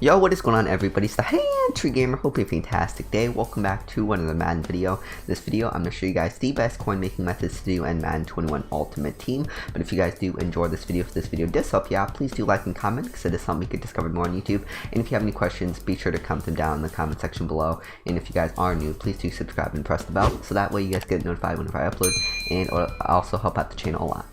Yo, what is going on everybody? It's the Tree Gamer. Hope you have a fantastic day. Welcome back to another Madden video. In this video, I'm going to show you guys the best coin making methods to do in Madden 21 Ultimate Team. But if you guys do enjoy this video, if this video does help you out, please do like and comment because it is something you get discovered more on YouTube. And if you have any questions, be sure to comment them down in the comment section below. And if you guys are new, please do subscribe and press the bell so that way you guys get notified whenever I upload, and it'll also help out the channel a lot.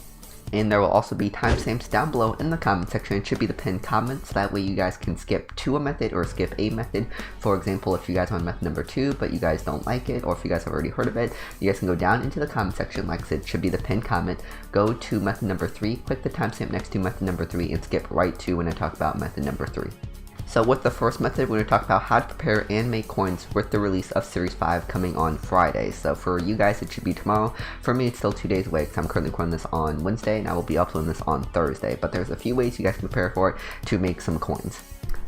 And there will also be timestamps down below in the comment section. It should be the pinned comments. That way you guys can skip to a method or skip a method. For example, if you guys want method number 2 but you guys don't like it, or if you guys have already heard of it, you guys can go down into the comment section. Like I said, it should be the pinned comment. Go to method number 3, click the timestamp next to method number 3, and skip right to when I talk about method number 3. So with the first method, we're going to talk about how to prepare and make coins with the release of Series 5 coming on Friday. So for you guys, it should be tomorrow. For me, it's still 2 days away because I'm currently recording this on Wednesday and I will be uploading this on Thursday. But there's a few ways you guys can prepare for it to make some coins.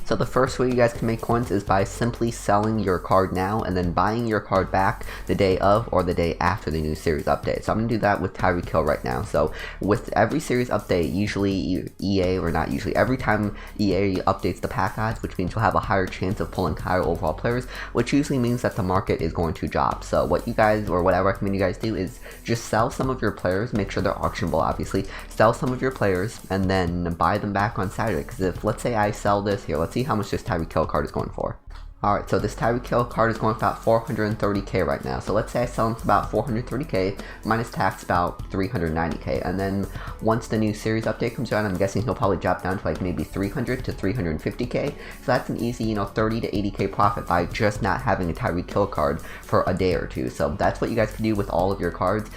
So the first way you guys can make coins is by simply selling your card now and then buying your card back the day of or the day after the new series update. So I'm going to do that with Tyreek Hill right now. So with every series update, usually EA, or not usually, every time EA updates the pack odds, which means you'll have a higher chance of pulling higher overall players, which usually means that the market is going to drop. So what you guys, or what I recommend you guys do, is just sell some of your players, make sure they're auctionable obviously, sell some of your players and then buy them back on Saturday. Because if, let's say I sell this here, let's see how much this Tyreek Hill card is going for. Alright, so this Tyreek Hill card is going for about 430k right now. So let's say I sell him for about 430k, minus tax about 390k. And then once the new series update comes around, I'm guessing he'll probably drop down to like maybe 300 to 350k. So that's an easy, 30 to 80k profit by just not having a Tyreek Hill card for a day or two. So that's what you guys can do with all of your cards.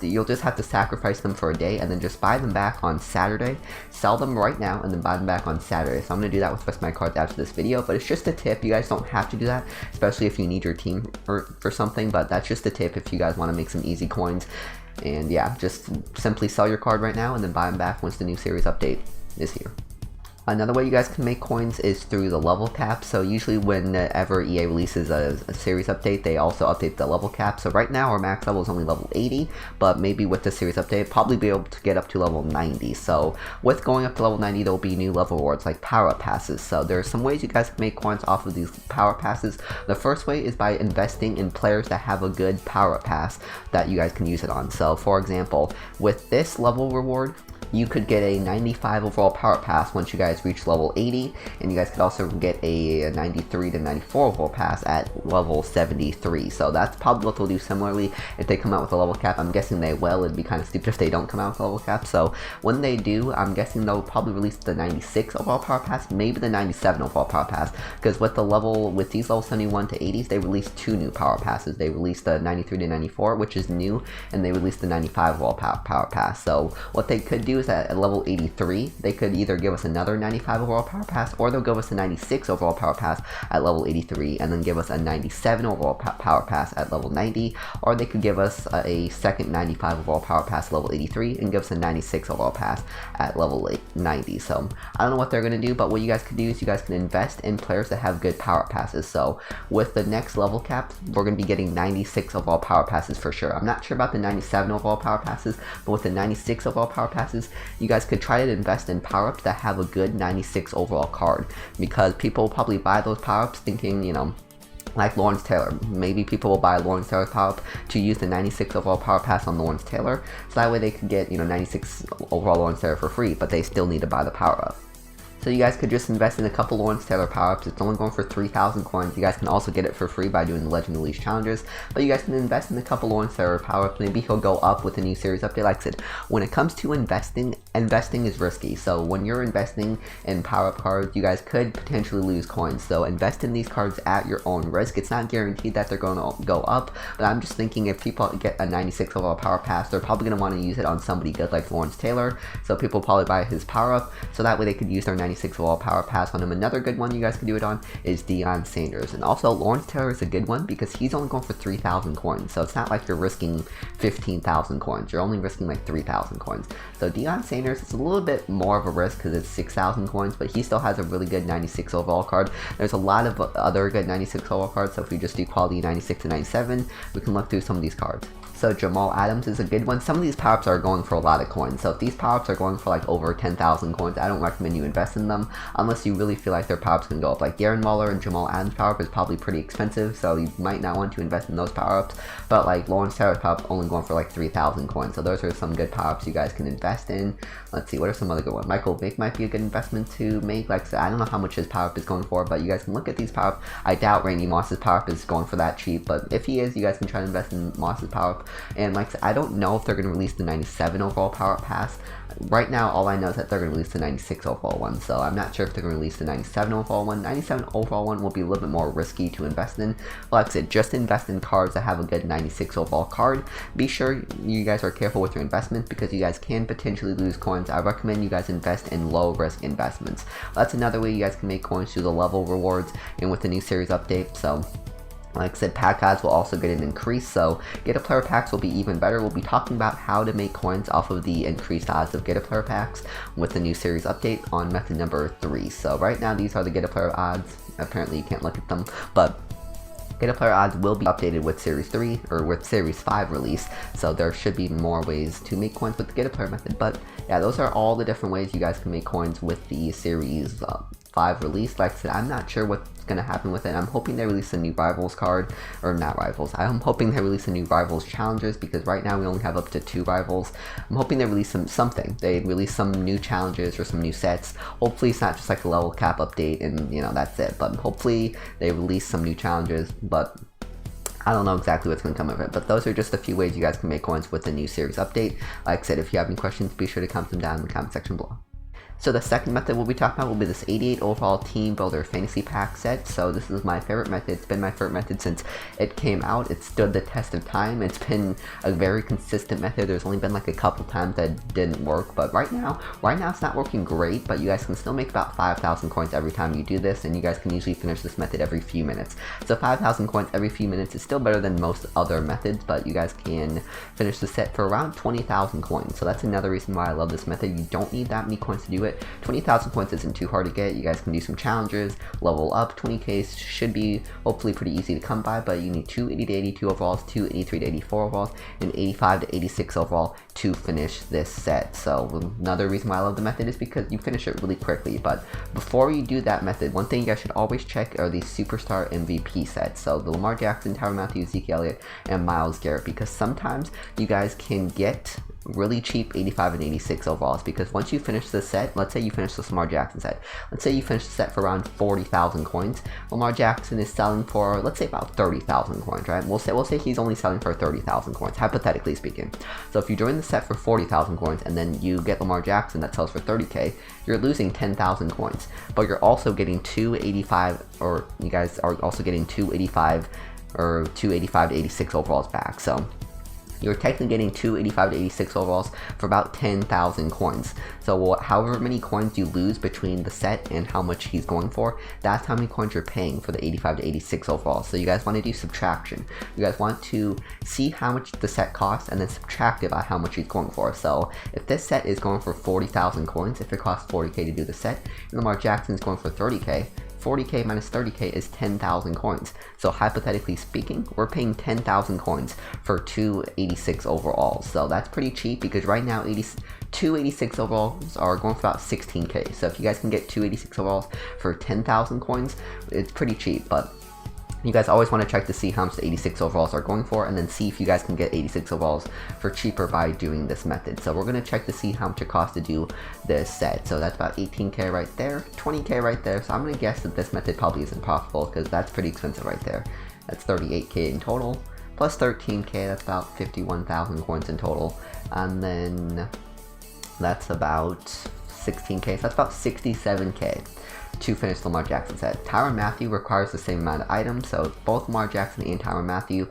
You'll just have to sacrifice them for a day and then just buy them back on Saturday. Sell them right now and then buy them back on Saturday. So I'm going to do that with the rest of my cards after this video, but it's just a tip. You guys don't have to do that, especially if you need your team for something, but that's just a tip if you guys want to make some easy coins. And yeah, just simply sell your card right now and then buy them back once the new series update is here. Another way you guys can make coins is through the level cap. So usually whenever EA releases a series update, they also update the level cap. So right now our max level is only level 80, but maybe with the series update, probably be able to get up to level 90. So with going up to level 90, there'll be new level rewards like power up passes. So there's some ways you guys can make coins off of these power passes. The first way is by investing in players that have a good power up pass that you guys can use it on. So for example, with this level reward, you could get a 95 overall power pass once you guys reach level 80, and you guys could also get a 93 to 94 overall pass at level 73. So that's probably what they'll do similarly if they come out with a level cap. I'm guessing they will. It'd be kind of stupid if they don't come out with a level cap. So when they do, I'm guessing they'll probably release the 96 overall power pass, maybe the 97 overall power pass, because with these level 71 to 80s, they released 2 new power passes. They released the 93 to 94, which is new, and they released the 95 overall power pass. So what they could do is that at level 83, they could either give us another 95 overall power pass, or they'll give us a 96 overall power pass at level 83, and then give us a 97 overall power pass at level 90, or they could give us a second 95 overall power pass at level 83, and give us a 96 overall pass at level 90. So I don't know what they're going to do, but what you guys can do is you guys can invest in players that have good power passes. So with the next level cap, we're going to be getting 96 overall power passes for sure. I'm not sure about the 97 overall power passes, but with the 96 overall power passes, you guys could try to invest in power-ups that have a good 96 overall card, because people will probably buy those power-ups thinking, like Lawrence Taylor. Maybe people will buy Lawrence Taylor's power-up to use the 96 overall power pass on Lawrence Taylor, so that way they could get 96 overall Lawrence Taylor for free, but they still need to buy the power-up. So you guys could just invest in a couple Lawrence Taylor power-ups. It's only going for 3,000 coins. You guys can also get it for free by doing the Legend Release challenges. But you guys can invest in a couple Lawrence Taylor power-ups. Maybe he'll go up with a new series update. Like I said, when it comes to investing is risky. So when you're investing in power-up cards, you guys could potentially lose coins. So invest in these cards at your own risk. It's not guaranteed that they're going to go up, but I'm just thinking if people get a 96 overall power pass, they're probably going to want to use it on somebody good like Lawrence Taylor. So people probably buy his power-up, so that way they could use their 96 overall power pass on him. Another good one you guys can do it on is Deion Sanders. And also Lawrence Taylor is a good one because he's only going for 3,000 coins. So it's not like you're risking 15,000 coins. You're only risking like 3,000 coins. So Deion Sanders is a little bit more of a risk because it's 6,000 coins, but he still has a really good 96 overall card. There's a lot of other good 96 overall cards. So if we just do quality 96 to 97, we can look through some of these cards. So Jamal Adams is a good one. Some of these power-ups are going for a lot of coins. So if these power-ups are going for like over 10,000 coins, I don't recommend you invest in them unless you really feel like their power-ups can go up. Like Darren Waller and Jamal Adams power-up is probably pretty expensive, so you might not want to invest in those power-ups. But like Lawrence Taylor's power-up only going for like 3,000 coins. So those are some good power-ups you guys can invest in. Let's see, what are some other good ones? Michael Vick might be a good investment to make. Like I said, I don't know how much his power-up is going for, but you guys can look at these power-ups. I doubt Randy Moss's power-up is going for that cheap, but if he is, you guys can try to invest in Moss's power-up. And like I said, I don't know if they're going to release the 97 overall power-up pass. Right now, all I know is that they're going to release the 96 overall one, so I'm not sure if they're going to release the 97 overall one. 97 overall one will be a little bit more risky to invest in. Like I said, just invest in cards that have a good 96 overall card. Be sure you guys are careful with your investments because you guys can potentially lose coins. I recommend you guys invest in low risk investments. That's another way you guys can make coins through the level rewards and with the new series update. So like I said, pack odds will also get an increase, so get a player packs will be even better. We'll be talking about how to make coins off of the increased odds of get a player packs with the new series update on method number 3. So right now these are the get a player odds. Apparently you can't look at them, but get a player odds will be updated with series 3 or with series 5 release, so there should be more ways to make coins with the get a player method. But yeah, those are all the different ways you guys can make coins with the series 5 release. Like I said, I'm not sure what's going to happen with it. I'm hoping they release a new Rivals card, or not Rivals. I'm hoping they release a new Rivals Challengers, because right now we only have up to 2 Rivals. I'm hoping they release something. They release some new challenges or some new sets. Hopefully it's not just like a level cap update and, you know, that's it. But hopefully they release some new challenges, but I don't know exactly what's going to come of it. But those are just a few ways you guys can make coins with the new series update. Like I said, if you have any questions, be sure to comment them down in the comment section below. So the second method we'll be talking about will be this 88 overall Team Builder Fantasy Pack set. So this is my favorite method. It's been my favorite method since it came out. It stood the test of time. It's been a very consistent method. There's only been like a couple times that didn't work, but right now it's not working great, but you guys can still make about 5,000 coins every time you do this, and you guys can usually finish this method every few minutes. So 5,000 coins every few minutes is still better than most other methods, but you guys can finish the set for around 20,000 coins. So that's another reason why I love this method. You don't need that many coins to do it. 20,000 coins isn't too hard to get. You guys can do some challenges, level up. 20k should be hopefully pretty easy to come by, but you need 280 to 82 overalls, 283 to 84 overalls, and 85 to 86 overall to finish this set. So another reason why I love the method is because you finish it really quickly. But before you do that method, one thing you guys should always check are these superstar MVP sets. So the Lamar Jackson, Tyrann Mathieu, Ezekiel Elliott, and Myles Garrett, because sometimes you guys can get really cheap 85 and 86 overalls, because once you finish the set, let's say you finish this Lamar Jackson set, let's say you finish the set for around 40,000 coins, Lamar Jackson is selling for, let's say, about 30,000 coins, right? We'll say he's only selling for 30,000 coins, hypothetically speaking. So if you join the set for 40,000 coins and then you get Lamar Jackson that sells for 30k, you're losing 10,000 coins, but you're also getting 285, or you guys are also getting 285 or 285 to 86 overalls back. So you're technically getting 285 to 86 overalls for about 10,000 coins. So however many coins you lose between the set and how much he's going for, that's how many coins you're paying for the 85 to 86 overalls. So you guys want to do subtraction. You guys want to see how much the set costs and then subtract it by how much he's going for. So if this set is going for 40,000 coins, if it costs 40k to do the set, and Lamar Jackson is going for 30k, 40k minus 30k is 10,000 coins. So hypothetically speaking, we're paying 10,000 coins for 286 overalls. So that's pretty cheap, because right now 286 overalls are going for about 16k. So if you guys can get 286 overalls for 10,000 coins, it's pretty cheap. But you guys always want to check to see how much the 86 overalls are going for, and then see if you guys can get 86 overalls for cheaper by doing this method. So we're going to check to see how much it costs to do this set. So that's about 18k right there, 20k right there. So I'm going to guess that this method probably isn't profitable, because that's pretty expensive right there. That's 38k in total, plus 13k, that's about 51,000 coins in total. And then that's about 16k, so that's about 67k to finish the Lamar Jackson set. Tyrann Mathieu requires the same amount of items, so both Lamar Jackson and Tyrann Mathieu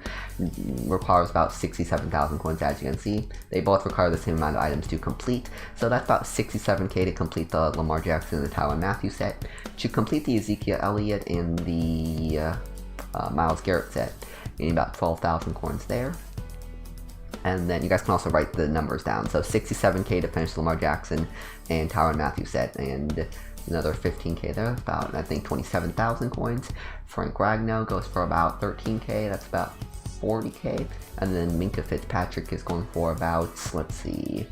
requires about 67,000 coins. As you can see, they both require the same amount of items to complete, so that's about 67k to complete the Lamar Jackson and the Tyrann Mathieu set. To complete the Ezekiel Elliott and the Myles Garrett set, you need about 12,000 coins there. And then you guys can also write the numbers down. So 67k to finish the Lamar Jackson and Tyrann Mathieu set, and another 15k there, about, I think, 27,000 coins. Frank Ragnow goes for about 13k, that's about 40k, and then Minka Fitzpatrick is going for about, let's see,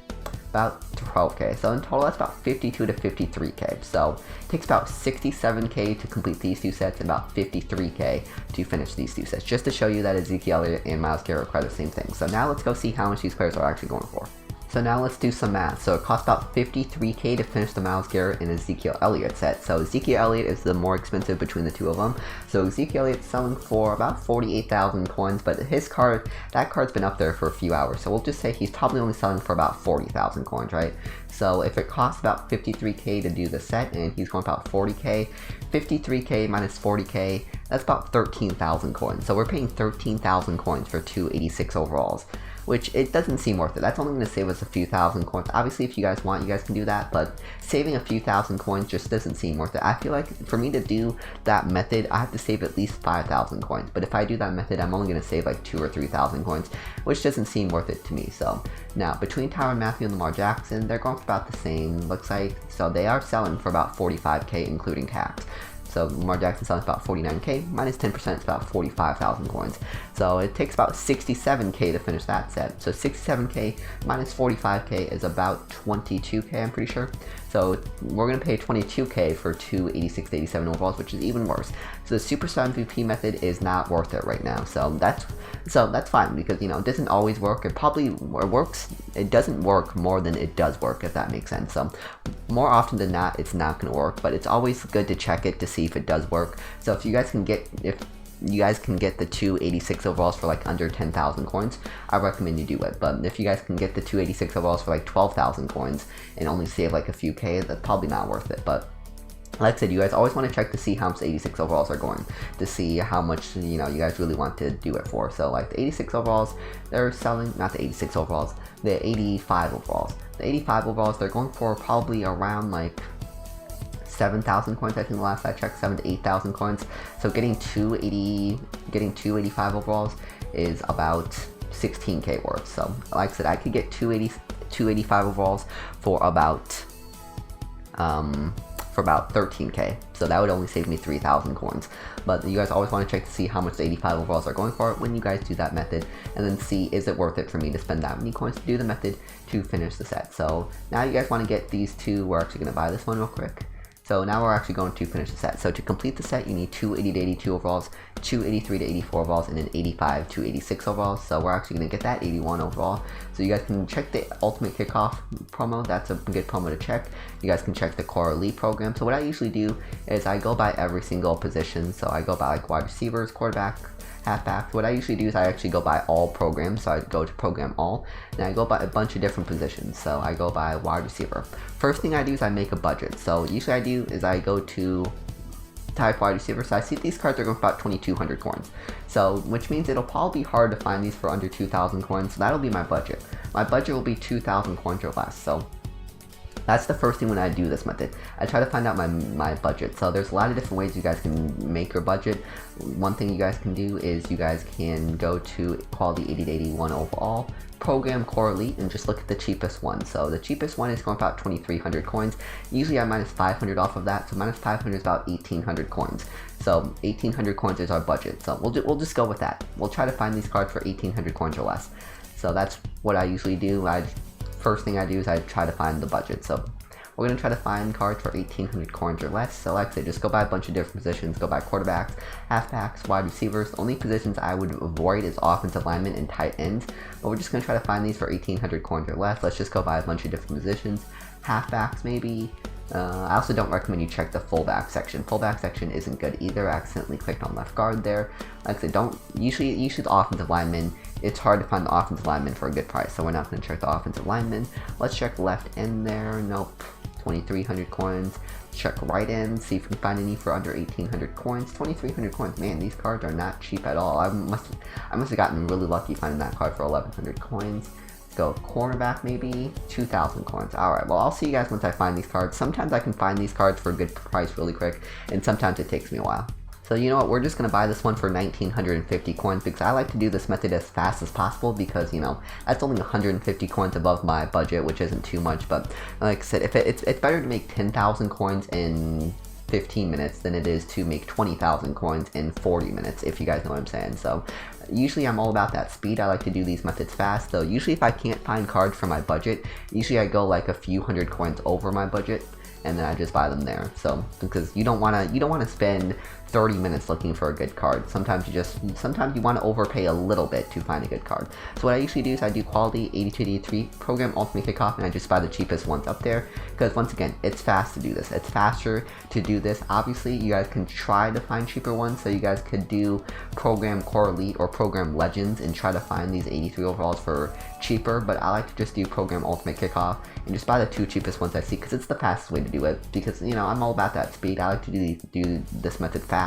about 12k. So in total that's about 52 to 53k. So it takes about 67k to complete these two sets and about 53k to finish these two sets, just to show you that Ezekiel Elliott and Myles Garrett require the same thing. So now let's go see how much these players are actually going for. So now let's do some math. So it costs about 53k to finish the Myles Garrett and Ezekiel Elliott set. So Ezekiel Elliott is the more expensive between the two of them. So Ezekiel Elliott's selling for about 48,000 coins, but his card, that card's been up there for a few hours. So we'll just say he's probably only selling for about 40,000 coins, right? So if it costs about 53k to do the set and he's going about 40k, 53k minus 40k, that's about 13,000 coins. So we're paying 13,000 coins for 286 overalls, which it doesn't seem worth it. That's only going to save us a few thousand coins. Obviously, if you guys want, you guys can do that, but saving a few thousand coins just doesn't seem worth it. I feel like for me to do that method, I have to save at least 5,000 coins, but if I do that method, I'm only going to save like 2,000 or 3,000 coins, which doesn't seem worth it to me. So now, between Tyrann Mathieu and Lamar Jackson, they're going for about the same, looks like. So they are selling for about 45k, including tax. So Lamar Jackson selling about 49k, minus 10% is about 45,000 coins. So it takes about 67k to finish that set. So 67k minus 45k is about 22k, I'm pretty sure. So we're going to pay 22k for 286 to 87 overalls, which is even worse. So the Superstar MVP method is not worth it right now. So that's fine, because you know it doesn't always work. It probably works. It doesn't work more than it does work, if that makes sense. So more often than not, it's not going to work, but it's always good to check it to see if it does work. So if you guys can get the 286 overalls for like under 10,000 coins, I recommend you do it. But if you guys can get the 286 overalls for like 12,000 coins and only save like a few K, that's probably not worth it. But like I said, you guys always want to check to see how much the 86 overalls are going, to see how much, you know, you guys really want to do it for. So like the 86 overalls, they're selling, not the 86 overalls, the 85 overalls. The 85 overalls, they're going for probably around like 7,000 coins, I think the last I checked, 7,000 to 8,000 coins. So getting 285 overalls is about 16k worth. So like I said, I could get 285 overalls for about 13k. So that would only save me 3,000 coins. But you guys always want to check to see how much the 85 overalls are going for when you guys do that method, and then see, is it worth it for me to spend that many coins to do the method to finish the set. So now you guys want to get these two. We're actually going to buy this one real quick. So now we're actually going to finish the set. So to complete the set, you need 280 to 82 overalls, 283 to 84 overalls, and then 85 to 86 overalls. So we're actually going to get that 81 overall. So you guys can check the Ultimate Kickoff promo. That's a good promo to check. You guys can check the Core Elite program. So what I usually do is I go by every single position. So I go by like wide receivers, quarterback, halfback. What I usually do is I actually go by all programs. So I go to program all, and I go by a bunch of different positions. So I go by wide receiver. First thing I do is I make a budget. So usually I do is I go to type wide receiver. So I see these cards are going for about 2,200 coins. So which means it'll probably be hard to find these for under 2,000 coins. So that'll be my budget. My budget will be 2,000 coins or less. So that's the first thing when I do this method. I try to find out my budget. So there's a lot of different ways you guys can make your budget. One thing you guys can do is you guys can go to Quality 80 to 81 overall, program Core Elite, and just look at the cheapest one. So the cheapest one is going for about 2,300 coins. Usually I minus 500 off of that. So minus 500 is about 1,800 coins. So 1,800 coins is our budget. So we'll just go with that. We'll try to find these cards for 1,800 coins or less. So that's what I usually do. First thing I do is I try to find the budget. So we're going to try to find cards for 1,800 coins or less. So like I said, just go by a bunch of different positions. Go by quarterbacks, halfbacks, wide receivers. The only positions I would avoid is offensive linemen and tight ends. But we're just going to try to find these for 1,800 coins or less. Let's just go by a bunch of different positions. Halfbacks maybe. I also don't recommend you check the fullback section. Fullback section isn't good either. I accidentally clicked on left guard there. Like I said, usually the offensive lineman. It's hard to find the offensive lineman for a good price, so we're not going to check the offensive lineman. Let's check left end there. Nope. 2,300 coins. Check right end, see if we can find any for under 1,800 coins. 2,300 coins. Man, these cards are not cheap at all. I must have gotten really lucky finding that card for 1,100 coins. Go cornerback maybe 2,000 coins. Alright, well I'll see you guys once I find these cards. Sometimes I can find these cards for a good price really quick, and sometimes it takes me a while. So you know what, we're just going to buy this one for 1,950 coins, because I like to do this method as fast as possible, because you know, that's only 150 coins above my budget, which isn't too much. But like I said, if it's better to make 10,000 coins in 15 minutes than it is to make 20,000 coins in 40 minutes, if you guys know what I'm saying. So usually I'm all about that speed. I like to do these methods fast. So usually if I can't find cards for my budget, usually I go like a few hundred coins over my budget, and then I just buy them there. So because you don't want to spend 30 minutes looking for a good card. Sometimes you want to overpay a little bit to find a good card. So what I usually do is I do quality 8283 program ultimate kickoff, and I just buy the cheapest ones up there, because once again, it's fast to do this. It's faster to do this. Obviously you guys can try to find cheaper ones, so you guys could do program core elite or program legends and try to find these 83 overalls for cheaper, but I like to just do program ultimate kickoff and just buy the 2 cheapest ones I see, because it's the fastest way to do it, because you know I'm all about that speed. I like to do this method fast,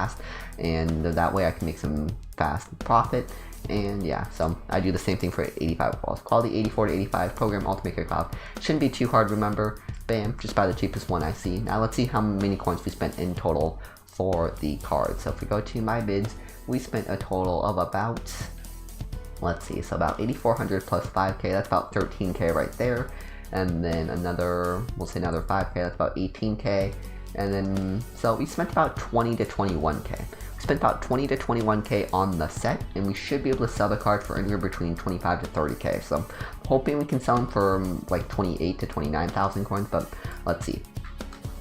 and that way I can make some fast profit. And yeah, so I do the same thing for 85 overalls. Quality 84 to 85 program ultimate kickoff. Shouldn't be too hard to remember. Bam, just buy the cheapest one I see. Now let's see how many coins we spent in total for the card. So if we go to my bids, we spent a total of about, let's see, so about 8,400 plus 5k, that's about 13k right there. And then another, we'll say another 5k, that's about 18k. And then, so we spent about 20 to 21k. We spent about 20 to 21k on the set, and we should be able to sell the card for anywhere between 25 to 30k. So I'm hoping we can sell them for like 28 to 29,000 coins, but let's see.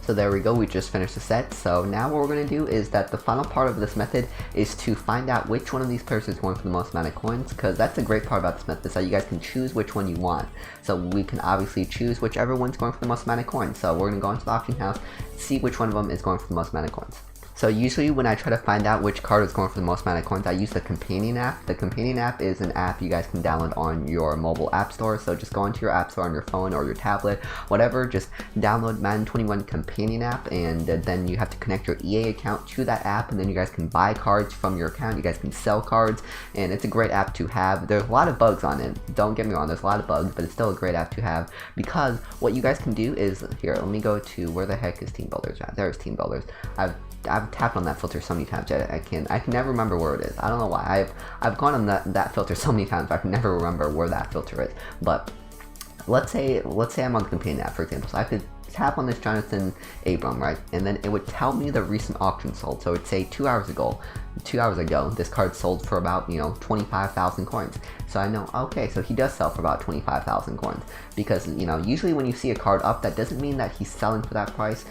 So there we go, we just finished the set. So now what we're going to do is that the final part of this method is to find out which one of these players is going for the most amount of coins, because that's the great part about this method, is that you guys can choose which one you want. So we can obviously choose whichever one's going for the most amount of coins. So we're going to go into the auction house, see which one of them is going for the most amount of coins. So usually when I try to find out which card is going for the most amount of coins, I use the companion app. The companion app is an app you guys can download on your mobile app store. So just go into your app store on your phone or your tablet, whatever, just download Madden 21 companion app, and then you have to connect your EA account to that app, and then you guys can buy cards from your account, you guys can sell cards, and it's a great app to have. There's a lot of bugs on it, don't get me wrong, there's a lot of bugs, but it's still a great app to have, because what you guys can do is, here, let me go to, where the heck is Team Builders at? There's Team Builders. I've tapped on that filter so many times that I can never remember where it is. I don't know why. I've gone on that filter so many times, but I can never remember where that filter is. But let's say I'm on the companion app, for example. So I could tap on this Jonathan Abram, right? And then it would tell me the recent auction sold. So it would say 2 hours ago, this card sold for about, 25,000 coins. So I know, okay, so he does sell for about 25,000 coins. Because, usually when you see a card up, that doesn't mean that he's selling for that price.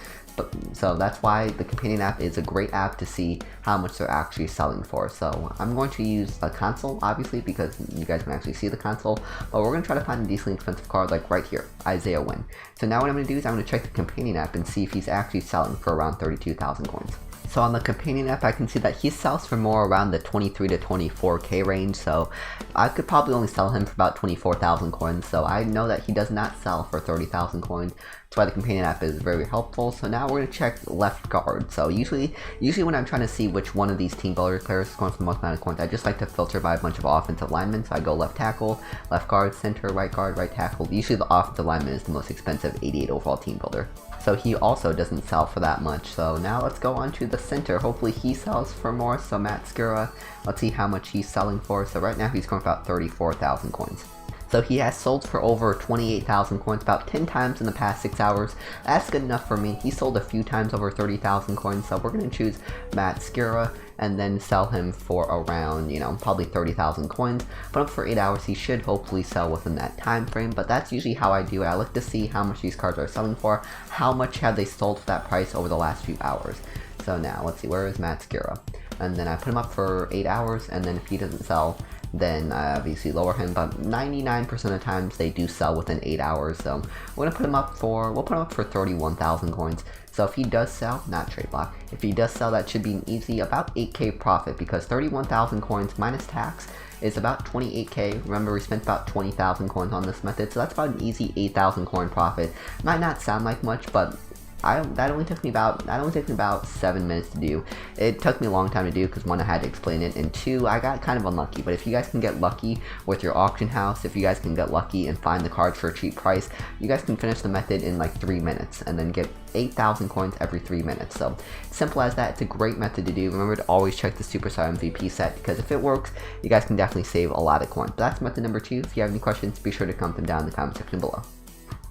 So that's why the companion app is a great app to see how much they're actually selling for. So I'm going to use a console, obviously, because you guys can actually see the console, but we're going to try to find a decently expensive card, like right here, Isaiah Wynn. So now what I'm going to do is I'm going to check the companion app and see if he's actually selling for around 32,000 coins. So on the companion app, I can see that he sells for more around the 23 to 24k range, so I could probably only sell him for about 24,000 coins, so I know that he does not sell for 30,000 coins. That's why the companion app is very helpful. So now we're going to check left guard. So usually when I'm trying to see which one of these Team Builder players is going for the most amount of coins, I just like to filter by a bunch of offensive linemen. So I go left tackle, left guard, center, right guard, right tackle. Usually the offensive lineman is the most expensive 88 overall Team Builder. So he also doesn't sell for that much. So now let's go on to the center. Hopefully he sells for more. So Matt Skura, let's see how much he's selling for. So right now he's going for about 34,000 coins. So he has sold for over 28,000 coins, about 10 times in the past 6 hours. That's good enough for me. He sold a few times over 30,000 coins, so we're going to choose Matt Skura and then sell him for around, probably 30,000 coins. Put him for 8 hours, he should hopefully sell within that time frame, but that's usually how I do it. I look to see how much these cards are selling for, how much have they sold for that price over the last few hours. So now, let's see, where is Matt Skura? And then I put him up for 8 hours, and then if he doesn't sell, then I obviously lower him, but 99% of the times they do sell within 8 hours, so we're gonna put him up for, we'll put him up for 31,000 coins. So if he does sell, not trade block, if he does sell, that should be an easy about 8k profit, because 31,000 coins minus tax is about 28k. Remember, we spent about 20,000 coins on this method, so that's about an easy 8,000 coin profit. Might not sound like much, but that only took me about 7 minutes to do. It took me a long time to do because 1, I had to explain it, and 2, I got kind of unlucky. But if you guys can get lucky with your auction house, if you guys can get lucky and find the cards for a cheap price, you guys can finish the method in like 3 minutes and then get 8,000 coins every 3 minutes. So simple as that. It's a great method to do. Remember to always check the Superstar MVP set, because if it works, you guys can definitely save a lot of coins. But that's method number 2. If you have any questions, be sure to comment them down in the comment section below.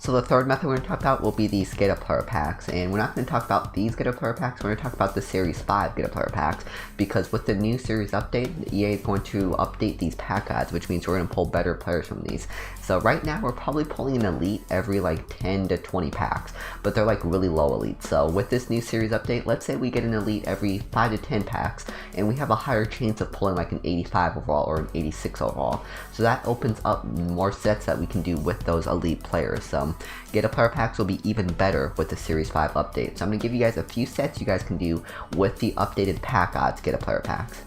So the third method we're going to talk about will be these Get a Player packs, and we're not going to talk about these Get a Player packs, we're going to talk about the Series 5 Get a Player packs, because with the new Series update, EA is going to update these pack odds, which means we're going to pull better players from these. So right now, we're probably pulling an Elite every like 10 to 20 packs, but they're like really low Elite. So with this new Series update, let's say we get an Elite every 5 to 10 packs, and we have a higher chance of pulling like an 85 overall or an 86 overall. So that opens up more sets that we can do with those Elite players. So Get a Player packs will be even better with the Series 5 update. So I'm going to give you guys a few sets you guys can do with the updated pack odds Get a Player packs.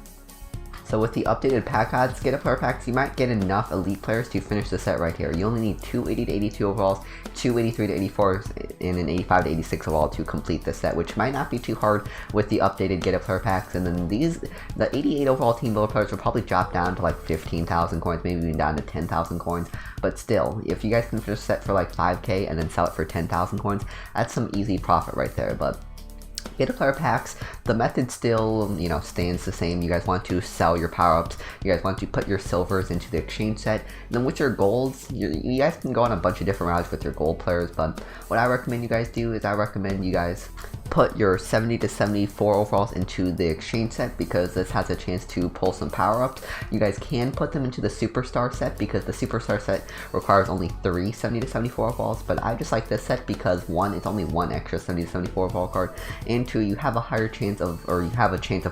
So with the updated pack odds Get a Player packs, you might get enough Elite players to finish the set right here. You only need 2 80 to 82 overalls, 2 83 to 84s, and an 85 to 86 overall to complete the set, which might not be too hard with the updated Get a Player packs. And then the 88 overall team builder players will probably drop down to like 15,000 coins, maybe even down to 10,000 coins. But still, if you guys can finish the set for like 5k and then sell it for 10,000 coins, that's some easy profit right there. But Get a Player packs, the method still, stands the same. You guys want to sell your power-ups, you guys want to put your silvers into the exchange set, and then with your golds, you guys can go on a bunch of different routes with your gold players, but what I recommend you guys do is I recommend you guys put your 70 to 74 overalls into the exchange set, because this has a chance to pull some power-ups. You guys can put them into the superstar set, because the superstar set requires only 3 70 to 74 overalls, but I just like this set because 1, it's only 1 extra 70 to 74 overall card, and 2, you have a higher chance of,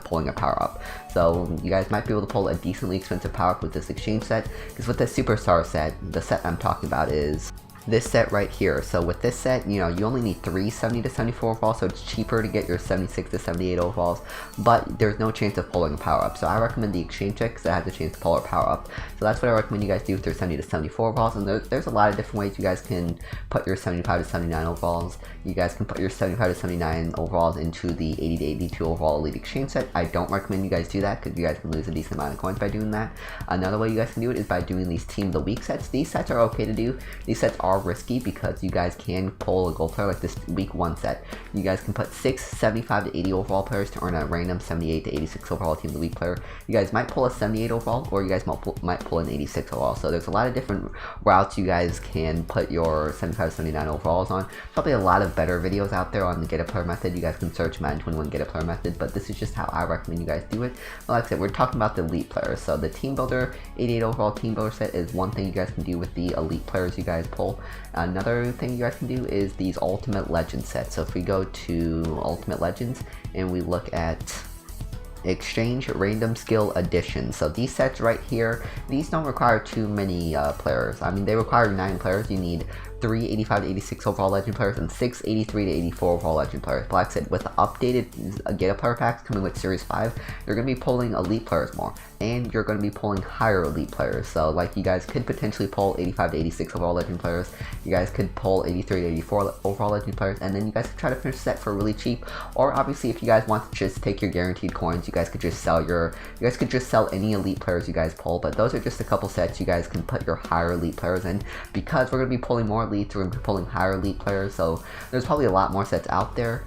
pulling a power-up. So you guys might be able to pull a decently expensive power-up with this exchange set, because with the superstar set, the set I'm talking about is this set right here. So with this set, you only need 3 70 to 74 overalls, so it's cheaper to get your 76 to 78 overalls, but there's no chance of pulling a power up. So I recommend the exchange check because it has a chance to pull a power up. So that's what I recommend you guys do with your 70 to 74 overalls. And there's a lot of different ways you guys can put your 75 to 79 overalls. You guys can put your 75 to 79 overalls into the 80 to 82 overall elite exchange set. I don't recommend you guys do that because you guys can lose a decent amount of coins by doing that. Another way you guys can do it is by doing these team of the week sets. These sets are okay to do. These sets are risky because you guys can pull a gold player like this week 1 set. You guys can put 6 75 to 80 overall players to earn a random 78 to 86 overall team of the week player. You guys might pull a 78 overall, or you guys might pull an 86 overall. So there's a lot of different routes you guys can put your 75 to 79 overalls on. Probably a lot of better videos out there on the Get a Player method. You guys can search Madden 21 Get a Player method, but this is just how I recommend you guys do it. Well, like I said, we're talking about the elite players. So the team builder 88 overall team builder set is one thing you guys can do with the elite players you guys pull. Another thing you guys can do is these Ultimate Legends sets. So if we go to Ultimate Legends and we look at Exchange Random Skill Edition. So these sets right here, these don't require too many players. I mean, they require 9 players. You need 3 85 to 86 overall legend players and 6 83 to 84 overall legend players. But like I said, with the updated Get a Player packs coming with Series 5, you're going to be pulling elite players more, and you're going to be pulling higher elite players. So like you guys could potentially pull 85 to 86 overall legend players, you guys could pull 83 to 84 overall legend players, and then you guys could try to finish the set for really cheap. Or obviously, if you guys want to just take your guaranteed coins, you guys could just sell any elite players you guys pull. But those are just a couple sets you guys can put your higher elite players in, because we're going to be pulling more elites, we're going to be pulling higher elite players. So there's probably a lot more sets out there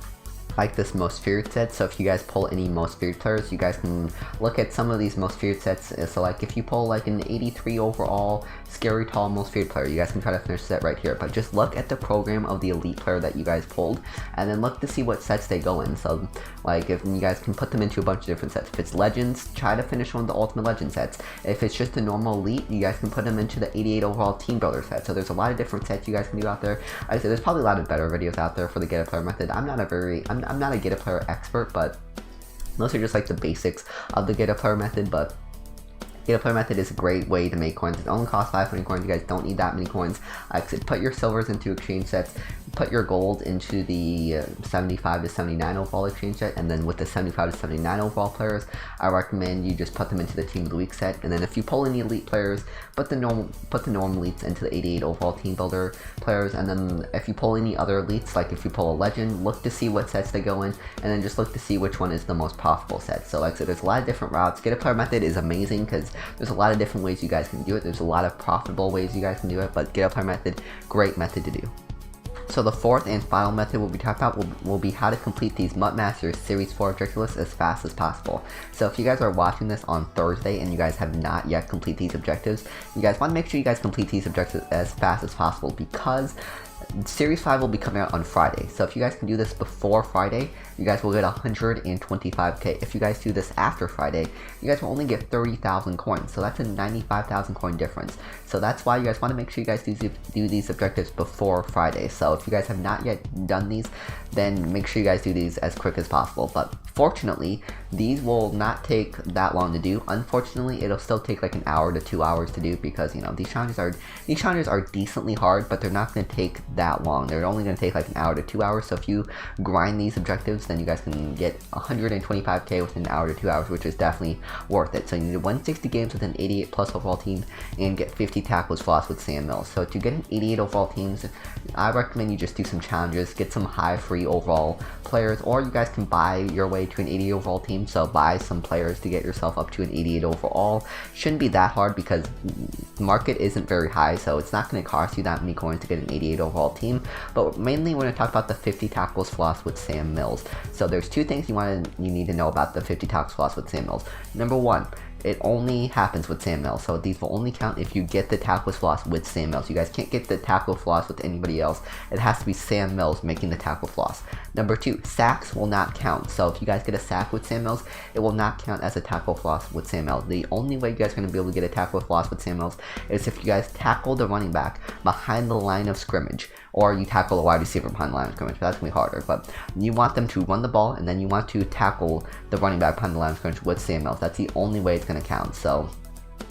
like this Most Feared set. So if you guys pull any Most Feared players, you guys can look at some of these Most Feared sets. So like if you pull like an 83 overall Scary Tall Most Feared player, you guys can try to finish the set right here. But just look at the program of the elite player that you guys pulled, and then look to see what sets they go in. So like if you guys can put them into a bunch of different sets. If it's Legends, try to finish one of the Ultimate Legend sets. If it's just a normal elite, you guys can put them into the 88 overall Team Builder set. So there's a lot of different sets you guys can do out there. Like I said, there's probably a lot of better videos out there for the Get a Player method. I'm not a Get a Player expert, but those are just like the basics of the Get a Player method. But Get a Player method is a great way to make coins. It only costs 500 coins. You guys don't need that many coins. Like I said, put your silvers into exchange sets, put your gold into the 75 to 79 overall exchange set, and then with the 75 to 79 overall players, I recommend you just put them into the Team of the Week set. And then if you pull any elite players, put the normal elites into the 88 overall Team Builder players. And then if you pull any other elites, like if you pull a legend, look to see what sets they go in, and then just look to see which one is the most profitable set. So like I said, there's a lot of different routes. Get a Player method is amazing because there's a lot of different ways you guys can do it. There's a lot of profitable ways you guys can do it, but Get a Player method, great method to do. So the fourth and final method we'll be talking about will be how to complete these Mutt Masters Series 4 objective lists as fast as possible. So if you guys are watching this on Thursday and you guys have not yet completed these objectives, you guys want to make sure you guys complete these objectives as fast as possible, because Series 5 will be coming out on Friday, so if you guys can do this before Friday, you guys will get 125k. If you guys do this after Friday, you guys will only get 30,000 coins, so that's a 95,000 coin difference. So that's why you guys want to make sure you guys do these objectives before Friday. So if you guys have not yet done these, then make sure you guys do these as quick as possible. But fortunately, these will not take that long to do. Unfortunately, it'll still take like an hour to 2 hours to do, because you know these challenges are decently hard, but they're not going to take that long. They're only going to take like an hour to 2 hours. So if you grind these objectives, then you guys can get 125k within an hour to 2 hours, which is definitely worth it. So you need to win 60 games with an 88 plus overall team and get 50 tackles for loss with Sam Mills. So to get an 88 overall teams, I recommend you just do some challenges, get some high free overall players, or you guys can buy your way to an 80 overall team. So buy some players to get yourself up to an 88 overall. Shouldn't be that hard because the market isn't very high, so it's not going to cost you that many coins to get an 88 overall team. But mainly we're going to talk about the 50 tackles for loss with Sam Mills. So there's two things you need to know about the 50 tackles for loss with Sam Mills. Number one, it only happens with Sam Mills, so these will only count if you get the tackles for loss with Sam Mills. You guys can't get the tackle for loss with anybody else. It has to be Sam Mills making the tackle for loss. Number two, sacks will not count. So if you guys get a sack with Sam Mills, it will not count as a tackle for loss with Sam Mills. The only way you guys are going to be able to get a tackle for loss with Sam Mills is if you guys tackle the running back behind the line of scrimmage, or you tackle a wide receiver behind the line of scrimmage. That's going to be harder, but you want them to run the ball, and then you want to tackle the running back behind the line of scrimmage with Sam Mills. That's the only way it's going to count. So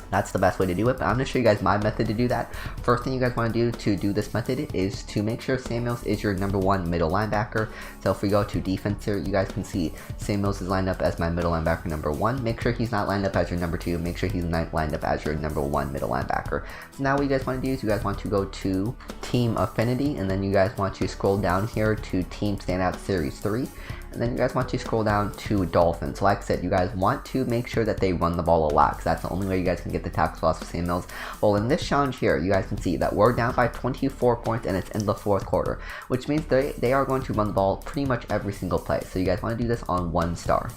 that's the best way to do it, but I'm going to show you guys my method to do that. First thing you guys want to do this method is to make sure Sam Mills is your number one middle linebacker. So if we go to defense here, you guys can see Sam Mills is lined up as my middle linebacker number one. Make sure he's not lined up as your number two. Make sure he's not lined up as your number one middle linebacker. So now what you guys want to do is you guys want to go to Team Affinity, and then you guys want to scroll down here to Team Standout Series 3. And then you guys want to scroll down to Dolphins. Like I said, you guys want to make sure that they run the ball a lot, because that's the only way you guys can get the tackle for loss with Sam Mills. Well, in this challenge here, you guys can see that we're down by 24 points and it's in the fourth quarter, which means they are going to run the ball pretty much every single play. So you guys want to do this on 1 star.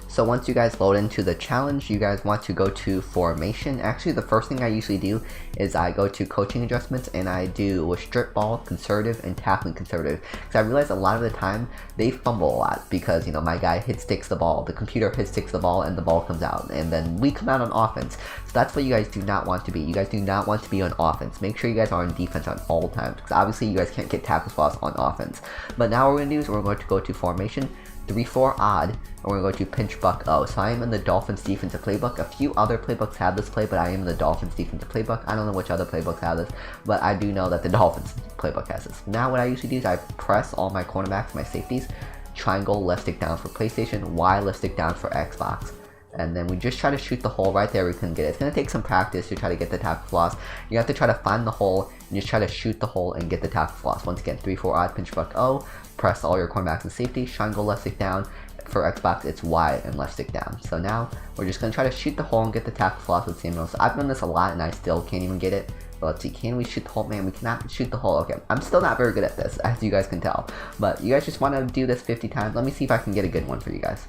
So once you guys load into the challenge, you guys want to go to formation. Actually, the first thing I usually do is I go to coaching adjustments and I do a strip ball conservative and tackling conservative, because I realize a lot of the time they fumble a lot because, you know, my guy hit sticks the ball, the computer hit sticks the ball, and the ball comes out, and then we come out on offense. So that's what you guys do not want to be. You guys do not want to be on offense. Make sure you guys are on defense on all times, because obviously you guys can't get tackles for loss on offense. But now what we're going to do is we're going to go to formation 3-4 odd, and we're going to go to pinch buck O. So I am in the Dolphins defensive playbook. A few other playbooks have this play, but I am in the Dolphins defensive playbook. I don't know which other playbooks have this, but I do know that the Dolphins playbook has this. Now what I usually do is I press all my cornerbacks, my safeties, triangle left stick down for PlayStation, Y left stick down for Xbox. And then we just try to shoot the hole right there. We couldn't get it. It's going to take some practice to try to get the tackle for loss. You have to try to find the hole and just try to shoot the hole and get the tackle for loss. Once again, 3-4 odd, pinch buck O, press all your cornerbacks and safety, triangle left stick down. For Xbox, it's Y and left stick down. So now we're just going to try to shoot the hole and get the tackle for loss with Sam Mills. So I've done this a lot and I still can't even get it. But let's see, can we shoot the hole? Man, we cannot shoot the hole. Okay, I'm still not very good at this, as you guys can tell. But you guys just want to do this 50 times. Let me see if I can get a good one for you guys.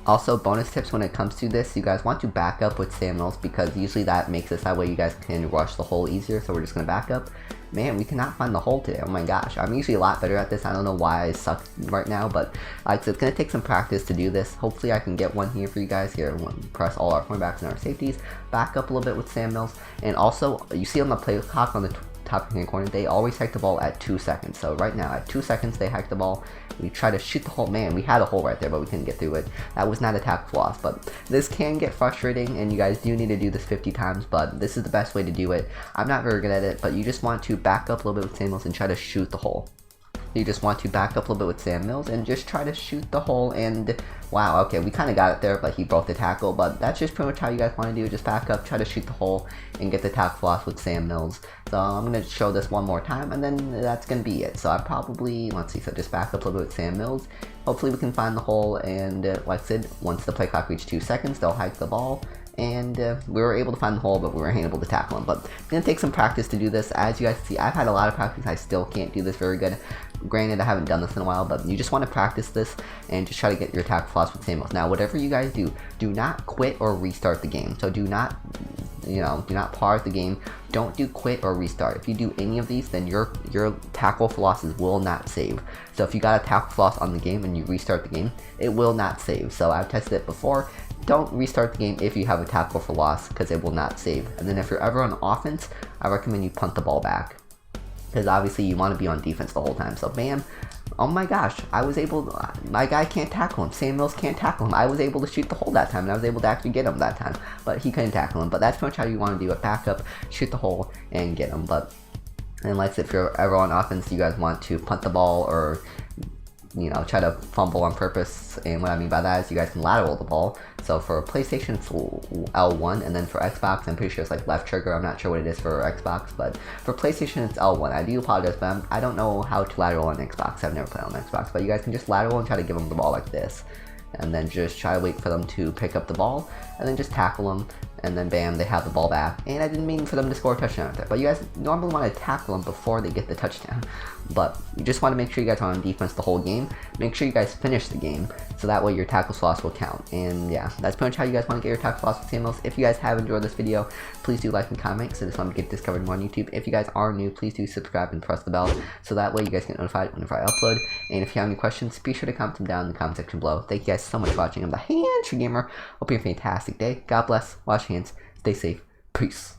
Also, bonus tips when it comes to this, you guys want to back up with Sam Mills, because usually that makes it that way you guys can rush the hole easier. So we're just going to back up. Man, we cannot find the hole today. Oh my gosh, I'm usually a lot better at this. I don't know why I suck right now, but like I said, it's going to take some practice to do this. Hopefully I can get one here for you guys. Here, press all our cornerbacks and our safeties, back up a little bit with Sam Mills. And also, you see on the play clock on the top hand corner, they always hike the ball at 2 seconds. So right now, at 2 seconds, they hike the ball. We try to shoot the hole. Man, we had a hole right there, but we couldn't get through it. That was not a tackle for loss, but this can get frustrating, and you guys do need to do this 50 times, but this is the best way to do it. I'm not very good at it, but you just want to back up a little bit with Sam Mills and try to shoot the hole. You just want to back up a little bit with Sam Mills and just try to shoot the hole, and wow, okay, we kind of got it there, but he broke the tackle. But that's just pretty much how you guys want to do it. Just back up, try to shoot the hole, and get the tackle for loss with Sam Mills. So I'm going to show this one more time, and then that's going to be it. So I probably, let's see, so just back up a little bit with Sam Mills. Hopefully we can find the hole, and like I said, once the play clock reaches 2 seconds, they'll hike the ball. And we were able to find the hole, but we weren't able to tackle him. But it's going to take some practice to do this. As you guys see, I've had a lot of practice. I still can't do this very good. Granted, I haven't done this in a while, but you just want to practice this and just try to get your tackle for loss with Sam Mills. Now, whatever you guys do, do not quit or restart the game. So do not you know, do not pause the game, don't do quit or restart. If you do any of these, then your tackle for losses will not save. So if you got a tackle for loss on the game and you restart the game, it will not save. So I've tested it before. Don't restart the game if you have a tackle for loss, because it will not save. And then if you're ever on offense, I recommend you punt the ball back, because obviously you want to be on defense the whole time. So bam, oh my gosh, I was able to, my guy can't tackle him, Sam Mills can't tackle him. I was able to shoot the hole that time, and I was able to actually get him that time, but he couldn't tackle him. But that's pretty much how you want to do it. Back up, shoot the hole, and get him. But unless if you're ever on offense, you guys want to punt the ball or, you know, try to fumble on purpose. And what I mean by that is you guys can lateral the ball. So for PlayStation it's L1, and then for Xbox I'm pretty sure it's like left trigger. I'm not sure what it is for Xbox, but for PlayStation it's L1. I do apologize, but I don't know how to lateral on Xbox. I've never played on Xbox, but you guys can just lateral and try to give them the ball like this, and then just try to wait for them to pick up the ball, and then just tackle them, and then bam, they have the ball back. And I didn't mean for them to score a touchdown with it, but you guys normally want to tackle them before they get the touchdown. But you just want to make sure you guys are on defense the whole game. Make sure you guys finish the game, so that way your tackle for loss will count. And yeah, that's pretty much how you guys want to get your tackle for loss with Samuels. If you guys have enjoyed this video, please do like and comment, so this one get discovered more on YouTube. If you guys are new, please do subscribe and press the bell, so that way you guys get notified whenever I upload. And if you have any questions, be sure to comment them down in the comment section below. Thank you guys so much for watching. I'm the Hand Tree Gamer. Hope you have a fantastic day. God bless. Wash your hands. Stay safe. Peace.